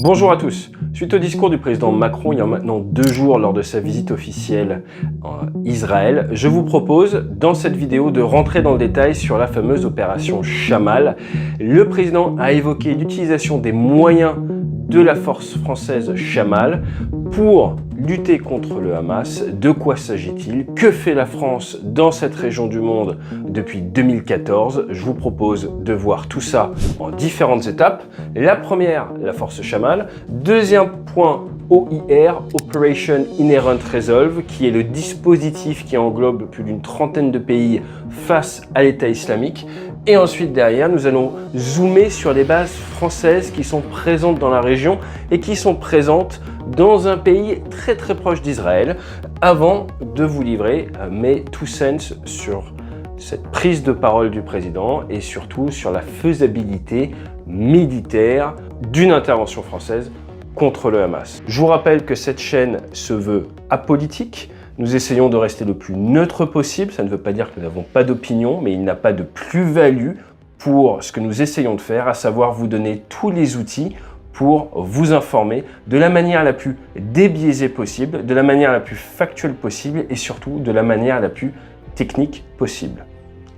Bonjour à tous. Suite au discours du président Macron il y a maintenant 2 jours lors de sa visite officielle en Israël, je vous propose dans cette vidéo de rentrer dans le détail sur la fameuse opération Chamal. Le président a évoqué l'utilisation des moyens de la force française Chamal pour lutter contre le Hamas. De quoi s'agit-il? Que fait la France dans cette région du monde depuis 2014? Je vous propose de voir tout ça en différentes étapes. La première, la force Chamal. Deuxième point, OIR, Operation Inherent Resolve, qui est le dispositif qui englobe plus d'une trentaine de pays face à l'État islamique. Et ensuite, derrière, nous allons zoomer sur les bases françaises qui sont présentes dans la région et qui sont présentes dans un pays très très proche d'Israël, avant de vous livrer mes 2 cents sur cette prise de parole du président et surtout sur la faisabilité militaire d'une intervention française contre le Hamas. Je vous rappelle que cette chaîne se veut apolitique. Nous essayons de rester le plus neutre possible. Ça ne veut pas dire que nous n'avons pas d'opinion, mais il n'a pas de plus-value pour ce que nous essayons de faire, à savoir vous donner tous les outils pour vous informer de la manière la plus débiaisée possible, de la manière la plus factuelle possible et surtout de la manière la plus technique possible.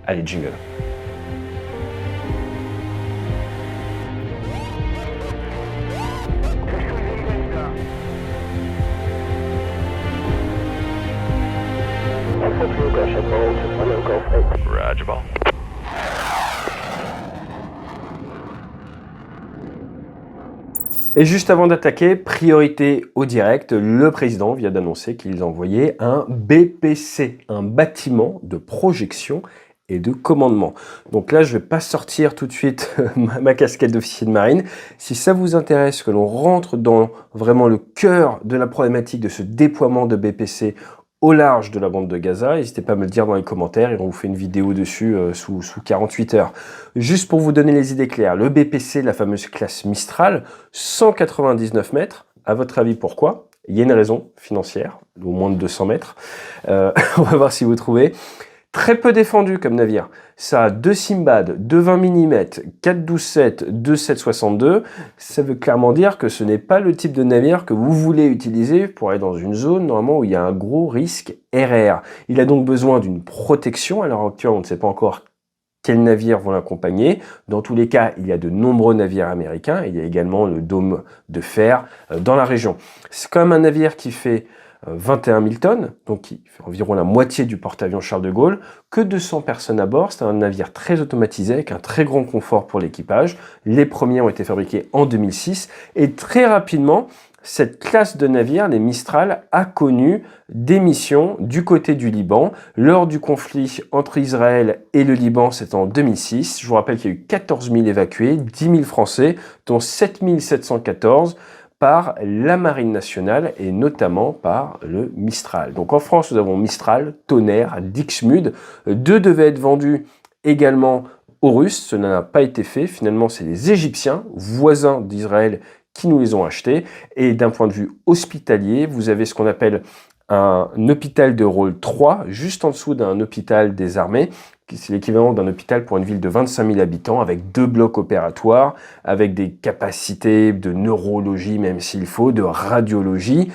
Allez, jingle. Et juste avant d'attaquer, priorité au direct, le président vient d'annoncer qu'il envoyait un BPC, un bâtiment de projection et de commandement. Donc là, je ne vais pas sortir tout de suite ma casquette d'officier de marine. Si ça vous intéresse que l'on rentre dans vraiment le cœur de la problématique de ce déploiement de BPC au large de la bande de Gaza, n'hésitez pas à me le dire dans les commentaires et on vous fait une vidéo dessus sous 48 heures. Juste pour vous donner les idées claires, le BPC, la fameuse classe Mistral, 199 mètres, à votre avis pourquoi? Il y a une raison financière, au moins de 200 mètres, on va voir si vous trouvez. Très peu défendu comme navire. Ça a 2 Simbad, 2 20 mm, 4 12-7, 2 7-62. Ça veut clairement dire que ce n'est pas le type de navire que vous voulez utiliser pour aller dans une zone normalement où il y a un gros risque RR. Il a donc besoin d'une protection. À l'heure actuelle, on ne sait pas encore quels navires vont l'accompagner. Dans tous les cas, il y a de nombreux navires américains. Il y a également le dôme de fer dans la région. C'est quand même un navire qui fait 21 000 tonnes, donc qui fait environ la moitié du porte-avions Charles de Gaulle, que 200 personnes à bord. C'est un navire très automatisé avec un très grand confort pour l'équipage. Les premiers ont été fabriqués en 2006 et très rapidement, cette classe de navires, les Mistral, a connu des missions du côté du Liban. Lors du conflit entre Israël et le Liban, c'était en 2006. Je vous rappelle qu'il y a eu 14 000 évacués, 10 000 Français, dont 7 714 par la Marine nationale et notamment par le Mistral. Donc en France, nous avons Mistral, Tonnerre, Dixmude. 2 devaient être vendus également aux Russes. Cela n'a pas été fait. Finalement, c'est les Égyptiens, voisins d'Israël, qui nous les ont achetés. Et d'un point de vue hospitalier, vous avez ce qu'on appelle un hôpital de rôle 3, juste en dessous d'un hôpital des armées. C'est l'équivalent d'un hôpital pour une ville de 25 000 habitants, avec 2 blocs opératoires, avec des capacités de neurologie, même s'il faut, de radiologie.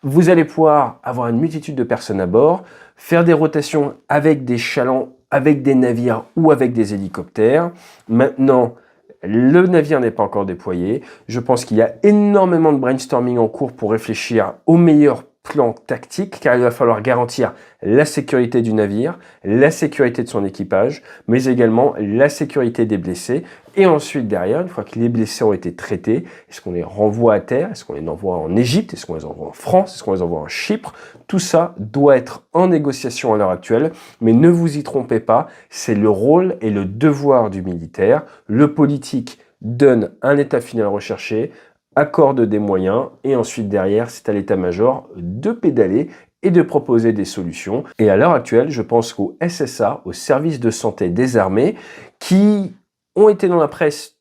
Vous allez pouvoir avoir une multitude de personnes à bord, faire des rotations avec des chalands, avec des navires ou avec des hélicoptères. Maintenant, le navire n'est pas encore déployé. Je pense qu'il y a énormément de brainstorming en cours pour réfléchir au meilleur plan tactique, car il va falloir garantir la sécurité du navire, la sécurité de son équipage, mais également la sécurité des blessés. Et ensuite, derrière, une fois que les blessés ont été traités, est-ce qu'on les renvoie à terre? Est-ce qu'on les envoie en Égypte? Est-ce qu'on les envoie en France? Est-ce qu'on les envoie en Chypre? Tout ça doit être en négociation à l'heure actuelle, mais ne vous y trompez pas, c'est le rôle et le devoir du militaire. Le politique donne un état final recherché, accorde des moyens et ensuite derrière, c'est à l'état-major de pédaler et de proposer des solutions. Et à l'heure actuelle, je pense qu'au SSA, au service de santé des armées, qui ont été dans la presse,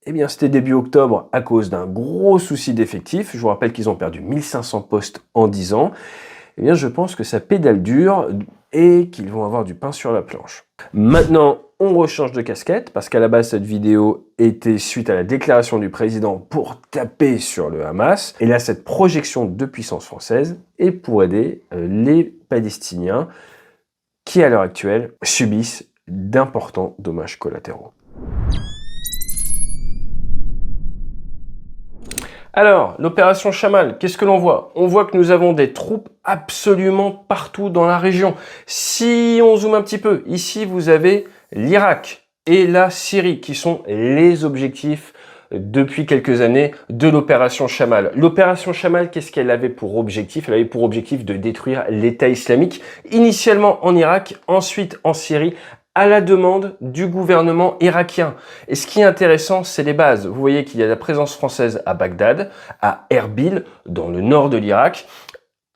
eh bien c'était début octobre à cause d'un gros souci d'effectifs. Je vous rappelle qu'ils ont perdu 1500 postes en 10 ans. Eh bien je pense que ça pédale dur. et qu'ils vont avoir du pain sur la planche. Maintenant, on rechange de casquette parce qu'à la base, cette vidéo était suite à la déclaration du président pour taper sur le Hamas. Et là, cette projection de puissance française est pour aider les Palestiniens qui, à l'heure actuelle, subissent d'importants dommages collatéraux. Alors, l'opération Chamal, qu'est-ce que l'on voit? On voit que nous avons des troupes absolument partout dans la région. Si on zoome un petit peu, ici vous avez l'Irak et la Syrie qui sont les objectifs depuis quelques années de l'opération Chamal. L'opération Chamal, qu'est-ce qu'elle avait pour objectif? Elle avait pour objectif de détruire l'État islamique, initialement en Irak, ensuite en Syrie, à la demande du gouvernement irakien. Et ce qui est intéressant, c'est les bases. Vous voyez qu'il y a la présence française à Bagdad, à Erbil, dans le nord de l'Irak,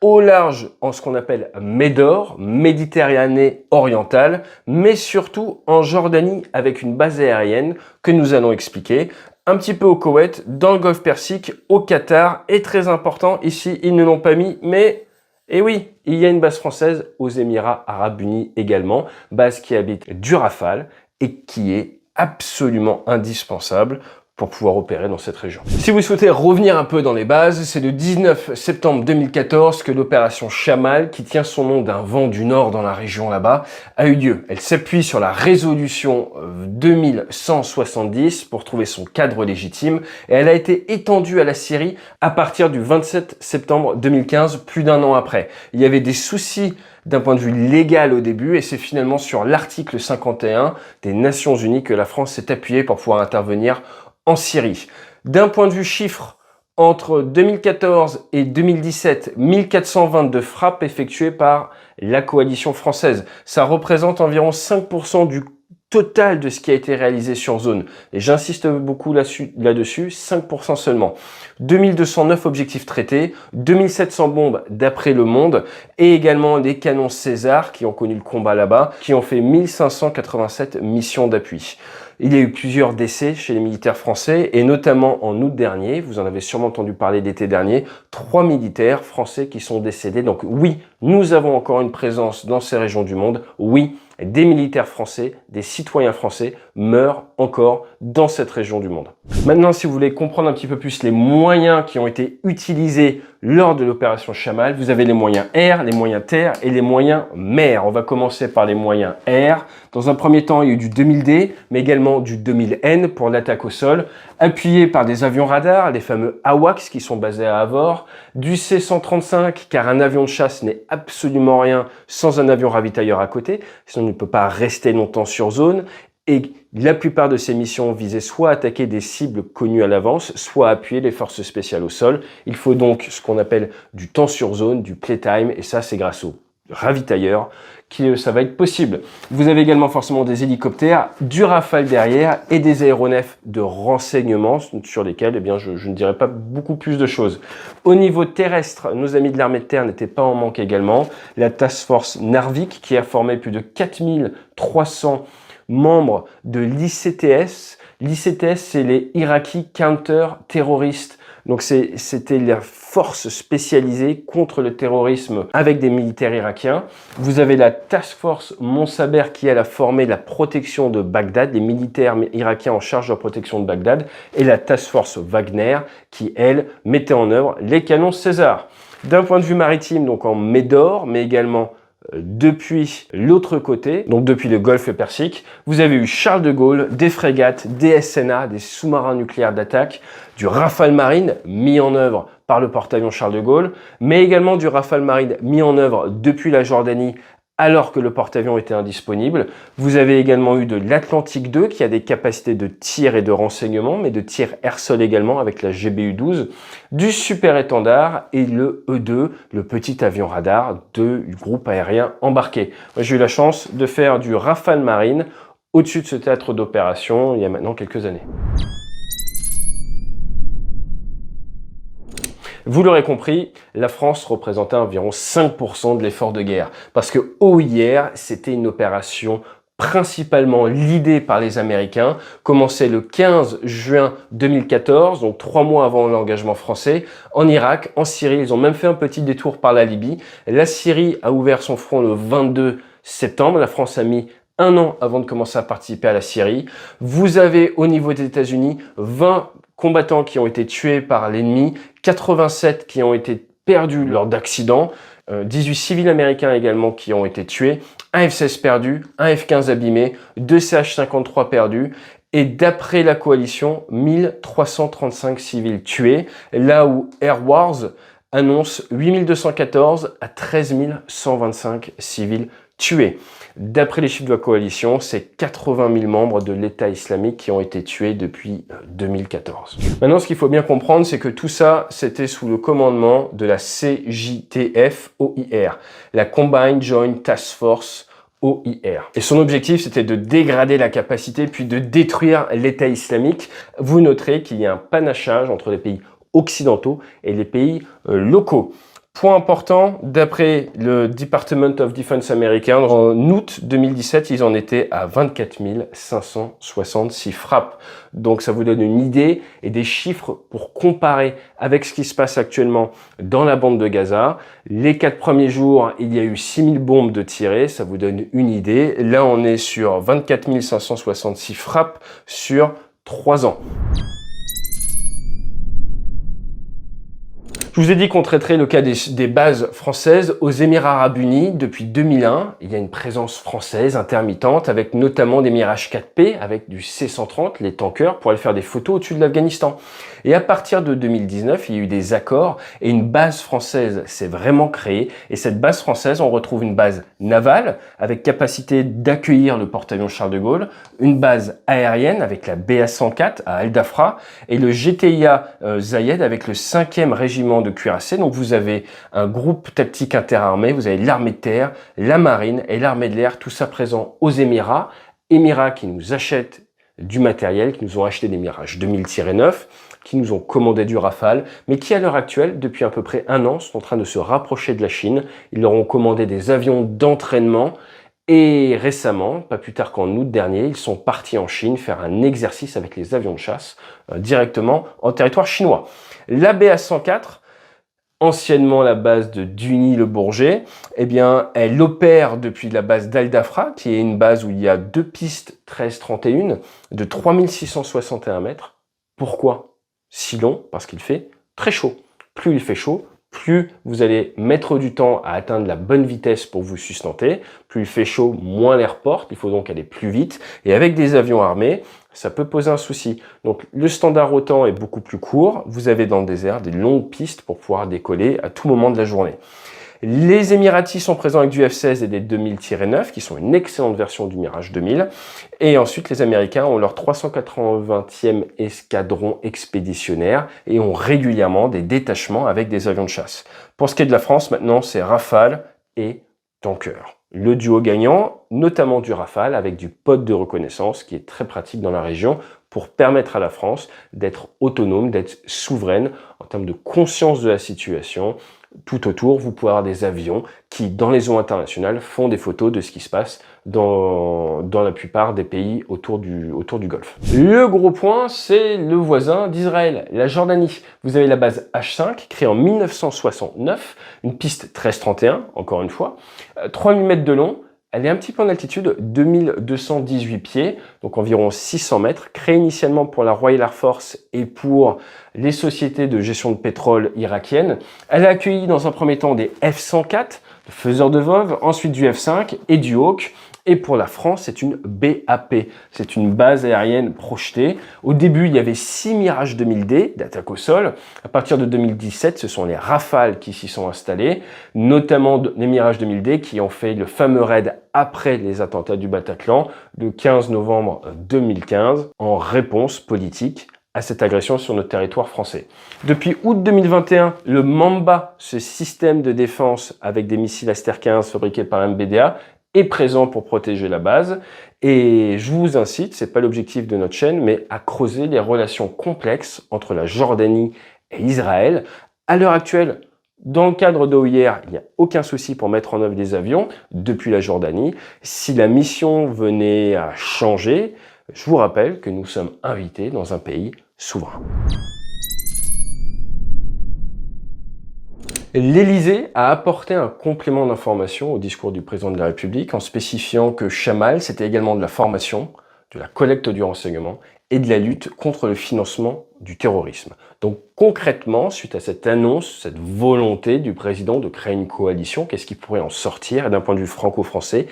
au large en ce qu'on appelle Médor, Méditerranée orientale, mais surtout en Jordanie avec une base aérienne que nous allons expliquer, un petit peu au Koweït, dans le Golfe Persique, au Qatar, et très important, ici ils ne l'ont pas mis, mais et oui, il y a une base française aux Émirats Arabes Unis également, base qui habite du Rafale et qui est absolument indispensable pour pouvoir opérer dans cette région. Si vous souhaitez revenir un peu dans les bases, c'est le 19 septembre 2014 que l'opération Chamal, qui tient son nom d'un vent du nord dans la région là-bas, a eu lieu. Elle s'appuie sur la résolution 2170 pour trouver son cadre légitime et elle a été étendue à la Syrie à partir du 27 septembre 2015, plus d'un an après. Il y avait des soucis d'un point de vue légal au début, et c'est finalement sur l'article 51 des Nations Unies que la France s'est appuyée pour pouvoir intervenir en Syrie. D'un point de vue chiffre, entre 2014 et 2017, 1422 frappes effectuées par la coalition française. Ça représente environ 5% du total de ce qui a été réalisé sur zone. Et j'insiste beaucoup là-dessus, 5% seulement. 2209 objectifs traités, 2700 bombes d'après Le Monde, et également des canons César qui ont connu le combat là-bas, qui ont fait 1587 missions d'appui. Il y a eu plusieurs décès chez les militaires français, et notamment en août dernier, vous en avez sûrement entendu parler l'été dernier, 3 militaires français qui sont décédés. Donc oui, nous avons encore une présence dans ces régions du monde. Oui, des militaires français, des citoyens français meurent encore dans cette région du monde. Maintenant, si vous voulez comprendre un petit peu plus les moyens qui ont été utilisés lors de l'opération Chamal, vous avez les moyens air, les moyens terre et les moyens mer. On va commencer par les moyens air. Dans un premier temps, il y a eu du 2000D, mais également du 2000N pour l'attaque au sol, appuyé par des avions radars, les fameux AWACS qui sont basés à Avord, du C-135, car un avion de chasse n'est absolument rien sans un avion ravitailleur à côté, sinon on ne peut pas rester longtemps sur zone. Et la plupart de ces missions visaient soit à attaquer des cibles connues à l'avance, soit à appuyer les forces spéciales au sol. Il faut donc ce qu'on appelle du temps sur zone, du playtime, et ça c'est grâce aux ravitailleurs que ça va être possible. Vous avez également forcément des hélicoptères, du Rafale derrière et des aéronefs de renseignement sur lesquels eh bien, je ne dirai pas beaucoup plus de choses. Au niveau terrestre, nos amis de l'armée de terre n'étaient pas en manque également. La Task Force Narvik qui a formé plus de 4300 membres de l'ICTS. L'ICTS, c'est les Iraqi Counter-Terroristes. Donc c'était la force spécialisée contre le terrorisme avec des militaires irakiens. Vous avez la Task Force Monsaber qui elle a formé la protection de Bagdad, les militaires irakiens en charge de la protection de Bagdad, et la Task Force Wagner qui elle mettait en œuvre les canons César. D'un point de vue maritime, donc en Médor, mais également depuis l'autre côté, donc depuis le Golfe Persique, vous avez eu Charles de Gaulle, des frégates, des SNA, des sous-marins nucléaires d'attaque, du Rafale Marine mis en œuvre par le porte-avions Charles de Gaulle, mais également du Rafale Marine mis en œuvre depuis la Jordanie alors que le porte-avions était indisponible. Vous avez également eu de l'Atlantique 2 qui a des capacités de tir et de renseignement, mais de tir air-sol également avec la GBU-12, du Super Étendard et le E2, le petit avion radar du groupe aérien embarqué. Moi, j'ai eu la chance de faire du Rafale Marine au-dessus de ce théâtre d'opération il y a maintenant quelques années. Vous l'aurez compris, la France représentait environ 5% de l'effort de guerre. Parce que OIR, c'était une opération principalement l'idée par les Américains, commençait le 15 juin 2014, donc 3 mois avant l'engagement français, en Irak, en Syrie. Ils ont même fait un petit détour par la Libye. La Syrie a ouvert son front le 22 septembre. La France a mis 1 an avant de commencer à participer à la Syrie. Vous avez au niveau des États-Unis 20 combattants qui ont été tués par l'ennemi, 87 qui ont été perdus lors d'accidents, 18 civils américains également qui ont été tués, un F-16 perdu, un F-15 abîmé, 2 CH-53 perdus, et d'après la coalition, 1335 civils tués, là où Air Wars annonce 8214 à 13 125 civils tués. D'après les chiffres de la coalition, c'est 80 000 membres de l'État islamique qui ont été tués depuis 2014. Maintenant, ce qu'il faut bien comprendre, c'est que tout ça, c'était sous le commandement de la CJTF-OIR, la Combined Joint Task Force OIR. Et son objectif, c'était de dégrader la capacité, puis de détruire l'État islamique. Vous noterez qu'il y a un panachage entre les pays occidentaux et les pays locaux. Point important, d'après le Department of Defense américain, en août 2017, ils en étaient à 24 566 frappes. Donc ça vous donne une idée et des chiffres pour comparer avec ce qui se passe actuellement dans la bande de Gaza. Les 4 premiers jours, il y a eu 6 000 bombes de tirées, ça vous donne une idée. Là, on est sur 24 566 frappes sur 3 ans. Je vous ai dit qu'on traiterait le cas des bases françaises aux Émirats Arabes Unis. Depuis 2001, il y a une présence française intermittente avec notamment des Mirage 4P avec du C-130, les tankers, pour aller faire des photos au-dessus de l'Afghanistan. Et à partir de 2019, il y a eu des accords et une base française s'est vraiment créée. Et cette base française, on retrouve une base navale avec capacité d'accueillir le porte-avions Charles de Gaulle, une base aérienne avec la BA-104 à Al Dafra et le GTIA Zayed avec le 5e régiment de cuirassés. Donc vous avez un groupe tactique interarmé, vous avez l'armée de terre, la marine et l'armée de l'air, tout ça présent aux Émirats. Émirats qui nous achètent du matériel, qui nous ont acheté des Mirage 2000-9, qui nous ont commandé du Rafale, mais qui à l'heure actuelle, depuis à peu près 1 an, sont en train de se rapprocher de la Chine. Ils leur ont commandé des avions d'entraînement et récemment, pas plus tard qu'en août dernier, ils sont partis en Chine faire un exercice avec les avions de chasse directement en territoire chinois. La BA-104, anciennement la base de Duny-le-Bourget, eh bien, elle opère depuis la base d'Al Dafra, qui est une base où il y a 2 pistes 13-31 de 3661 mètres. Pourquoi si long? Parce qu'il fait très chaud. Plus il fait chaud, plus vous allez mettre du temps à atteindre la bonne vitesse pour vous sustenter. Plus il fait chaud, moins l'air porte, il faut donc aller plus vite. Et avec des avions armés, ça peut poser un souci. Donc le standard OTAN est beaucoup plus court. Vous avez dans le désert des longues pistes pour pouvoir décoller à tout moment de la journée. Les Émiratis sont présents avec du F-16 et des 2000-9, qui sont une excellente version du Mirage 2000. Et ensuite, les Américains ont leur 380e escadron expéditionnaire et ont régulièrement des détachements avec des avions de chasse. Pour ce qui est de la France, maintenant, c'est Rafale et Tanker. Le duo gagnant, notamment du Rafale, avec du pod de reconnaissance, qui est très pratique dans la région, pour permettre à la France d'être autonome, d'être souveraine en termes de conscience de la situation. Tout autour, vous pouvez avoir des avions qui, dans les eaux internationales, font des photos de ce qui se passe dans la plupart des pays autour du Golfe. Le gros point, c'est le voisin d'Israël, la Jordanie. Vous avez la base H5, créée en 1969, une piste 1331, encore une fois, 3000 mètres de long. Elle est un petit peu en altitude, 2218 pieds, donc environ 600 mètres, créée initialement pour la Royal Air Force et pour les sociétés de gestion de pétrole irakiennes. Elle a accueilli dans un premier temps des F-104, faiseurs de vol, ensuite du F-5 et du Hawk. Et pour la France, c'est une BAP, c'est une base aérienne projetée. Au début, il y avait 6 Mirage 2000D d'attaque au sol. À partir de 2017, ce sont les Rafales qui s'y sont installés, notamment les Mirage 2000D qui ont fait le fameux raid après les attentats du Bataclan, le 15 novembre 2015, en réponse politique à cette agression sur notre territoire français. Depuis août 2021, le Mamba, ce système de défense avec des missiles Aster 15 fabriqués par MBDA, est présent pour protéger la base. Et je vous incite, c'est pas l'objectif de notre chaîne, mais à creuser les relations complexes entre la Jordanie et Israël. À l'heure actuelle, Dans le cadre d'OIR, il n'y a aucun souci pour mettre en œuvre des avions depuis la Jordanie. Si la mission venait à changer, je vous rappelle que nous sommes invités dans un pays souverain. L'Élysée a apporté un complément d'information au discours du président de la République en spécifiant que Chammal, c'était également de la formation, de la collecte du renseignement et de la lutte contre le financement du terrorisme. Donc concrètement, suite à cette annonce, cette volonté du président de créer une coalition, qu'est-ce qui pourrait en sortir? Et d'un point de vue franco-français,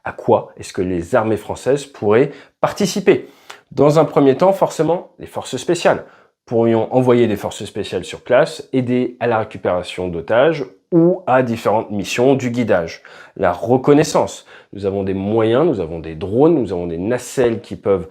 à quoi est-ce que les armées françaises pourraient participer? Dans un premier temps, forcément, les forces spéciales. Pourrions envoyer des forces spéciales sur place, aider à la récupération d'otages ou à différentes missions du guidage. La reconnaissance. Nous avons des moyens, nous avons des drones, nous avons des nacelles qui peuvent,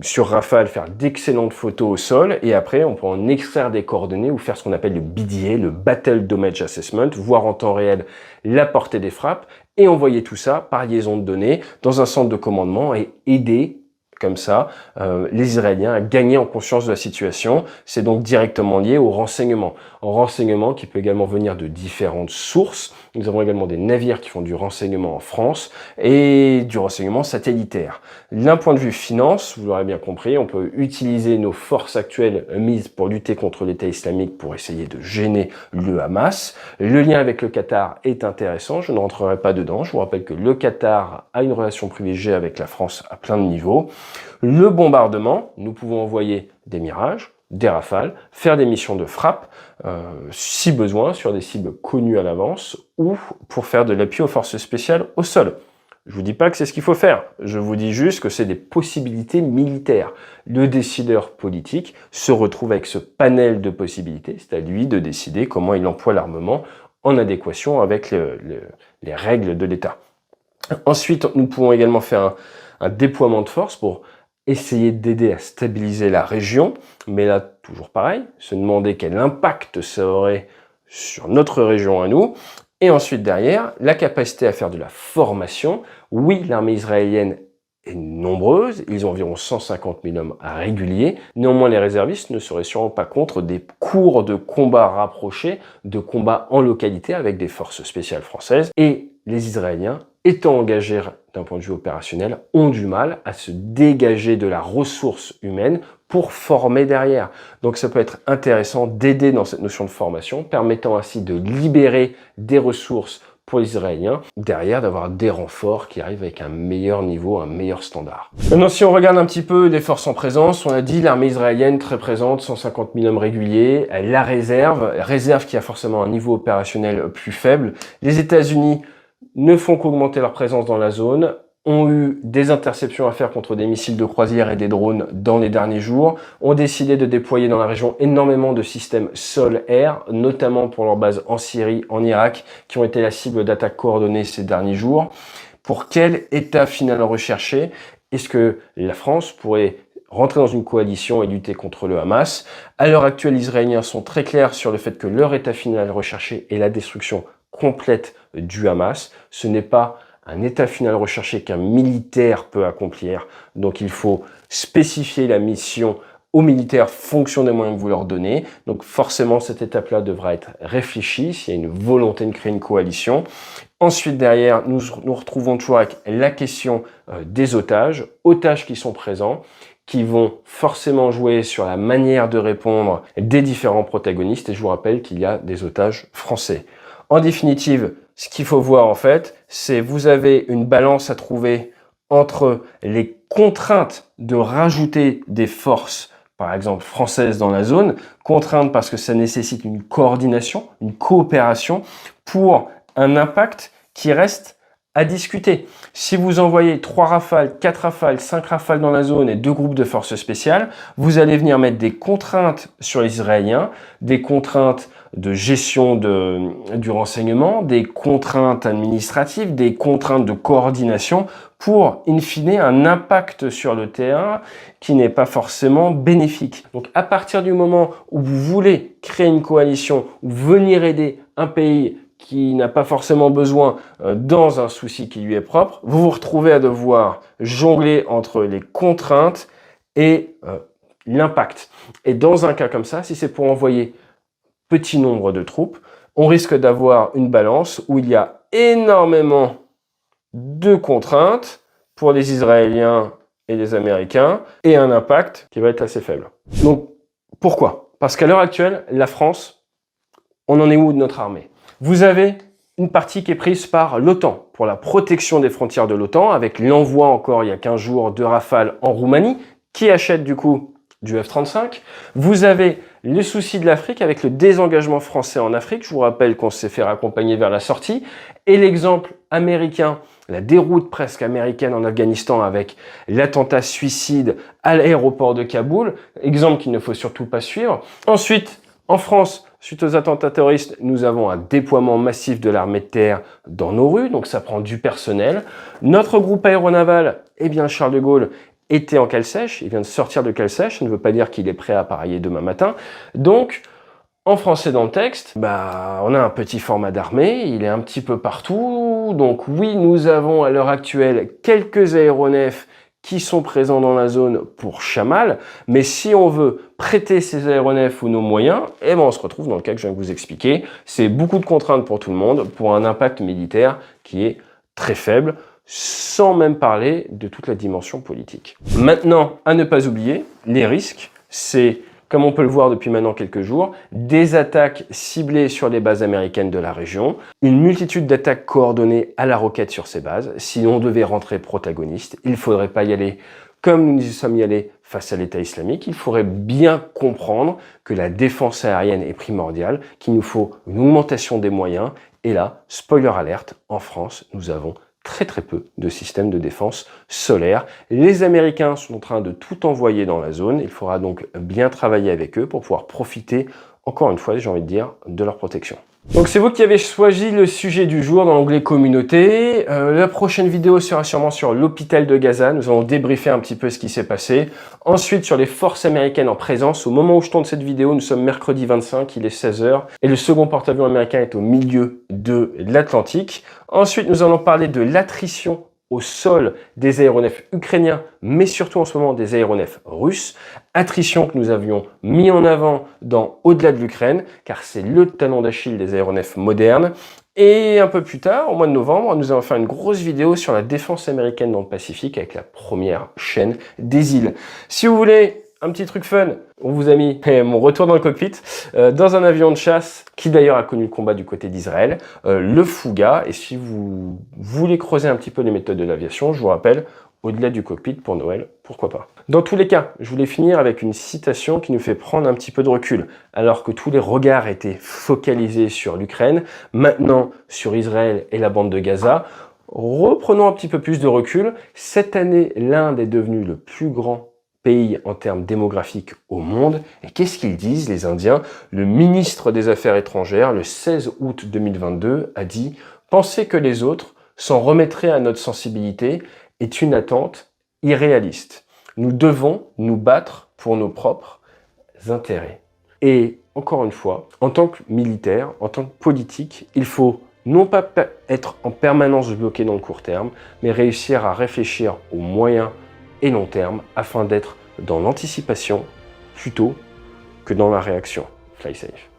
sur Rafale, faire d'excellentes photos au sol et après, on peut en extraire des coordonnées ou faire ce qu'on appelle le BDA, le Battle Damage Assessment, voir en temps réel la portée des frappes et envoyer tout ça par liaison de données dans un centre de commandement et aider comme ça, les Israéliens à gagner en conscience de la situation. C'est donc directement lié au renseignement. Un renseignement qui peut également venir de différentes sources. Nous avons également des navires qui font du renseignement en France et du renseignement satellitaire. D'un point de vue finance, vous l'aurez bien compris, on peut utiliser nos forces actuelles mises pour lutter contre l'État islamique pour essayer de gêner le Hamas. Le lien avec le Qatar est intéressant, je ne rentrerai pas dedans. Je vous rappelle que le Qatar a une relation privilégiée avec la France à plein de niveaux. Le bombardement, nous pouvons envoyer des Mirages, des Rafales, faire des missions de frappe, si besoin, sur des cibles connues à l'avance, ou pour faire de l'appui aux forces spéciales au sol. Je vous dis pas que c'est ce qu'il faut faire, je vous dis juste que c'est des possibilités militaires. Le décideur politique se retrouve avec ce panel de possibilités, c'est à lui de décider comment il emploie l'armement en adéquation avec les règles de l'État. Ensuite, nous pouvons également faire un déploiement de force pour essayer d'aider à stabiliser la région, mais là, toujours pareil, se demander quel impact ça aurait sur notre région à nous. Et ensuite, derrière, la capacité à faire de la formation. Oui, l'armée israélienne est nombreuse, ils ont environ 150 000 hommes réguliers. Néanmoins, les réservistes ne seraient sûrement pas contre des cours de combat rapprochés, de combat en localité avec des forces spéciales françaises. Et les Israéliens, étant engagés d'un point de vue opérationnel, ont du mal à se dégager de la ressource humaine pour former derrière. Donc ça peut être intéressant d'aider dans cette notion de formation, permettant ainsi de libérer des ressources pour les Israéliens, derrière d'avoir des renforts qui arrivent avec un meilleur niveau, un meilleur standard. Maintenant, si on regarde un petit peu les forces en présence, on a dit l'armée israélienne très présente, 150 000 hommes réguliers, la réserve qui a forcément un niveau opérationnel plus faible. Les États-Unis ne font qu'augmenter leur présence dans la zone, ont eu des interceptions à faire contre des missiles de croisière et des drones dans les derniers jours, ont décidé de déployer dans la région énormément de systèmes sol-air, notamment pour leurs bases en Syrie, en Irak, qui ont été la cible d'attaques coordonnées ces derniers jours. Pour quel état final recherché? Est-ce que la France pourrait rentrer dans une coalition et lutter contre le Hamas? À l'heure actuelle, les Israéliens sont très clairs sur le fait que leur état final recherché est la destruction complète du Hamas. Ce n'est pas un état final recherché qu'un militaire peut accomplir. Donc il faut spécifier la mission aux militaires fonction des moyens que vous leur donnez. Donc forcément, cette étape-là devra être réfléchie s'il y a une volonté de créer une coalition. Ensuite, derrière, nous retrouvons toujours avec la question des otages qui sont présents, qui vont forcément jouer sur la manière de répondre des différents protagonistes. Et je vous rappelle qu'il y a des otages français. En définitive, ce qu'il faut voir en fait, c'est vous avez une balance à trouver entre les contraintes de rajouter des forces, par exemple françaises dans la zone, contraintes parce que ça nécessite une coordination, une coopération pour un impact qui reste à discuter. Si vous envoyez 3 rafales, 4 rafales, 5 rafales dans la zone et 2 groupes de forces spéciales, vous allez venir mettre des contraintes sur les Israéliens, des contraintes de gestion du renseignement, des contraintes administratives, des contraintes de coordination pour, in fine, un impact sur le terrain qui n'est pas forcément bénéfique. Donc, à partir du moment où vous voulez créer une coalition ou venir aider un pays qui n'a pas forcément besoin dans un souci qui lui est propre, vous vous retrouvez à devoir jongler entre les contraintes et l'impact. Et dans un cas comme ça, si c'est pour envoyer petit nombre de troupes, on risque d'avoir une balance où il y a énormément de contraintes pour les Israéliens et les Américains et un impact qui va être assez faible. Donc, pourquoi? Parce qu'à l'heure actuelle, la France, on en est où de notre armée? Vous avez une partie qui est prise par l'OTAN pour la protection des frontières de l'OTAN, avec l'envoi encore il y a 15 jours de Rafale en Roumanie, qui achète du coup du F-35. Vous avez les soucis de l'Afrique avec le désengagement français en Afrique. Je vous rappelle qu'on s'est fait raccompagner vers la sortie. Et l'exemple américain, la déroute presque américaine en Afghanistan avec l'attentat suicide à l'aéroport de Kaboul. Exemple qu'il ne faut surtout pas suivre. Ensuite, en France, suite aux attentats terroristes, nous avons un déploiement massif de l'armée de terre dans nos rues, donc ça prend du personnel. Notre groupe aéronaval, eh bien Charles de Gaulle, était en cale sèche, il vient de sortir de cale sèche, ça ne veut pas dire qu'il est prêt à appareiller demain matin. Donc, en français dans le texte, on a un petit format d'armée, il est un petit peu partout. Donc oui, nous avons à l'heure actuelle quelques aéronefs qui sont présents dans la zone pour Chamal, mais si on veut prêter ces aéronefs ou nos moyens, on se retrouve dans le cas que je viens de vous expliquer. C'est beaucoup de contraintes pour tout le monde, pour un impact militaire qui est très faible, sans même parler de toute la dimension politique. Maintenant, à ne pas oublier, les risques, c'est, comme on peut le voir depuis maintenant quelques jours, des attaques ciblées sur les bases américaines de la région, une multitude d'attaques coordonnées à la roquette sur ces bases. Si on devait rentrer protagoniste, il ne faudrait pas y aller comme nous y sommes y allés face à l'État islamique. Il faudrait bien comprendre que la défense aérienne est primordiale, qu'il nous faut une augmentation des moyens. Et là, spoiler alerte, en France, nous avons très peu de systèmes de défense solaire. Les Américains sont en train de tout envoyer dans la zone. Il faudra donc bien travailler avec eux pour pouvoir profiter, encore une fois, j'ai envie de dire, de leur protection. Donc c'est vous qui avez choisi le sujet du jour dans l'onglet communauté. La prochaine vidéo sera sûrement sur l'hôpital de Gaza. Nous allons débriefer un petit peu ce qui s'est passé. Ensuite sur les forces américaines en présence. Au moment où je tourne cette vidéo, nous sommes mercredi 25, il est 16 h. Et le second porte-avions américain est au milieu de l'Atlantique. Ensuite nous allons parler de l'attrition au sol des aéronefs ukrainiens, mais surtout en ce moment des aéronefs russes. Attrition que nous avions mis en avant dans Au-delà de l'Ukraine, car c'est le talon d'Achille des aéronefs modernes. Et un peu plus tard, au mois de novembre, nous allons faire une grosse vidéo sur la défense américaine dans le Pacifique avec la première chaîne des îles. Si vous voulez un petit truc fun, on vous a mis mon retour dans le cockpit, dans un avion de chasse qui d'ailleurs a connu le combat du côté d'Israël, le Fouga. Et si vous voulez creuser un petit peu les méthodes de l'aviation, je vous rappelle, Au-delà du cockpit pour Noël, pourquoi pas. Dans tous les cas, je voulais finir avec une citation qui nous fait prendre un petit peu de recul. Alors que tous les regards étaient focalisés sur l'Ukraine, maintenant sur Israël et la bande de Gaza, reprenons un petit peu plus de recul. Cette année, l'Inde est devenue le plus grand pays en termes démographiques au monde. Et qu'est-ce qu'ils disent, les Indiens? Le ministre des Affaires étrangères, le 16 août 2022, a dit « Penser que les autres s'en remettraient à notre sensibilité est une attente irréaliste. Nous devons nous battre pour nos propres intérêts. » Et encore une fois, en tant que militaire, en tant que politique, il faut non pas être en permanence bloqué dans le court terme, mais réussir à réfléchir au moyen et long terme afin d'être dans l'anticipation plutôt que dans la réaction. Fly safe.